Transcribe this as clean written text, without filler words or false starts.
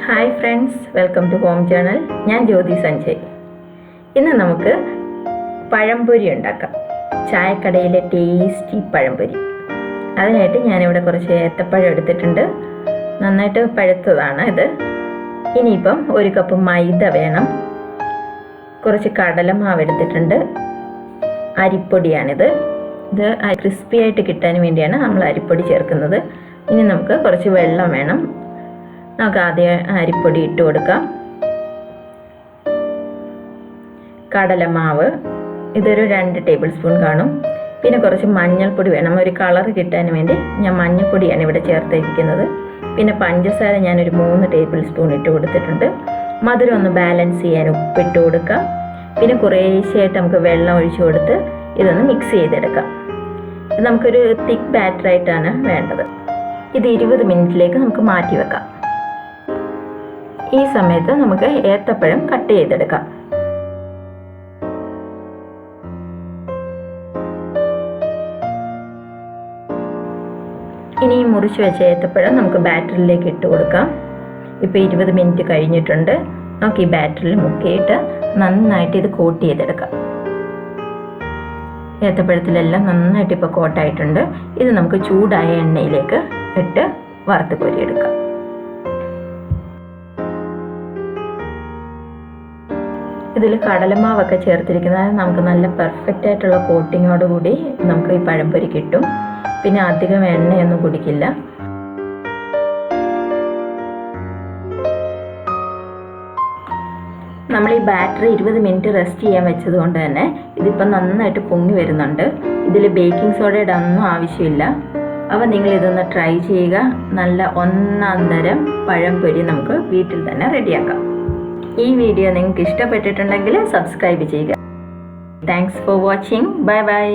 Hi friends, welcome to home journal. ഞാൻ ജ്യോതി സഞ്ജയ്. ഇന്ന് നമുക്ക് പഴംപൊരി ഉണ്ടാക്കാം. ചായക്കടയിലെ ടേസ്റ്റി പഴംപൊരി. അതിനായിട്ട് ഞാനിവിടെ കുറച്ച് ഏത്തപ്പഴം എടുത്തിട്ടുണ്ട്. നന്നായിട്ട് പഴുത്തതാണ് ഇത്. ഇനിയിപ്പം 1 കപ്പ് മൈദ വേണം. കുറച്ച് കടലമാവ് എടുത്തിട്ടുണ്ട്. അരിപ്പൊടിയാണിത്. ഇത് ക്രിസ്പി ആയിട്ട് കിട്ടാൻ വേണ്ടിയാണ് നമ്മൾ അരിപ്പൊടി ചേർക്കുന്നത്. ഇനി നമുക്ക് കുറച്ച് വെള്ളം വേണം. നമുക്ക് ആദ്യം അരിപ്പൊടി ഇട്ട് കൊടുക്കാം. കടലമാവ് ഇതൊരു 2 ടേബിൾ സ്പൂൺ കാണും. പിന്നെ കുറച്ച് മഞ്ഞൾപ്പൊടി വേണം. ഒരു കളർ കിട്ടാൻ വേണ്ടി ഞാൻ മഞ്ഞൾപ്പൊടിയാണ് ഇവിടെ ചേർത്തിരിക്കുന്നത്. പിന്നെ പഞ്ചസാര ഞാനൊരു 3 ടേബിൾ സ്പൂൺ ഇട്ട് കൊടുത്തിട്ടുണ്ട്. മധുരം ഒന്ന് ബാലൻസ് ചെയ്യാൻ ഉപ്പിട്ട് കൊടുക്കാം. പിന്നെ കുറേശ്ശെയായിട്ട് നമുക്ക് വെള്ളം ഒഴിച്ചു കൊടുത്ത് ഇതൊന്ന് മിക്സ് ചെയ്തെടുക്കാം. ഇത് നമുക്കൊരു തിക്ക് ബാറ്ററായിട്ടാണ് വേണ്ടത്. ഇത് 20 മിനിറ്റിലേക്ക് നമുക്ക് മാറ്റി വെക്കാം. ഈ സമയത്ത് നമുക്ക് ഏത്തപ്പഴം കട്ട് ചെയ്തെടുക്കാം. ഇനി മുറിച്ച് വെച്ച ഏത്തപ്പഴം നമുക്ക് ബാറ്ററിലേക്ക് ഇട്ട് കൊടുക്കാം. ഇപ്പോൾ 20 മിനിറ്റ് കഴിഞ്ഞിട്ടുണ്ട്. നമുക്ക് ഈ ബാറ്ററിൽ മുക്കിയിട്ട് നന്നായിട്ട് ഇത് കോട്ട് ചെയ്തെടുക്കാം. ഏത്തപ്പഴത്തിലെല്ലാം നന്നായിട്ട് ഇപ്പോൾ കോട്ടായിട്ടുണ്ട്. ഇത് നമുക്ക് ചൂടായ എണ്ണയിലേക്ക് ഇട്ട് വറുത്ത് കോരിയെടുക്കാം. ഇതിൽ കടലമാവൊക്കെ ചേർത്തിരിക്കുന്നത് നമുക്ക് നല്ല പെർഫെക്റ്റ് ആയിട്ടുള്ള കോട്ടിങ്ങോടുകൂടി നമുക്ക് ഈ പഴംപൊരി കിട്ടും. പിന്നെ അധികം എണ്ണയൊന്നും കുടിക്കില്ല. നമ്മൾ ഈ ബാറ്ററി 20 മിനിറ്റ് റെസ്റ്റ് ചെയ്യാൻ വെച്ചത് കൊണ്ട് തന്നെ ഇതിപ്പം നന്നായിട്ട് പൊങ്ങി വരുന്നുണ്ട്. ഇതിൽ ബേക്കിംഗ് സോഡയുടെ ഒന്നും ആവശ്യമില്ല. അപ്പോൾ നിങ്ങൾ ഇതൊന്ന് ട്രൈ ചെയ്യുക. നല്ല ഒന്നാം തരം പഴംപൊരി നമുക്ക് വീട്ടിൽ തന്നെ റെഡിയാക്കാം. ഈ വീഡിയോ നിങ്ങൾക്ക് ഇഷ്ടപ്പെട്ടിട്ടുണ്ടെങ്കിൽ സബ്സ്ക്രൈബ് ചെയ്യുക. Thanks for watching. Bye bye.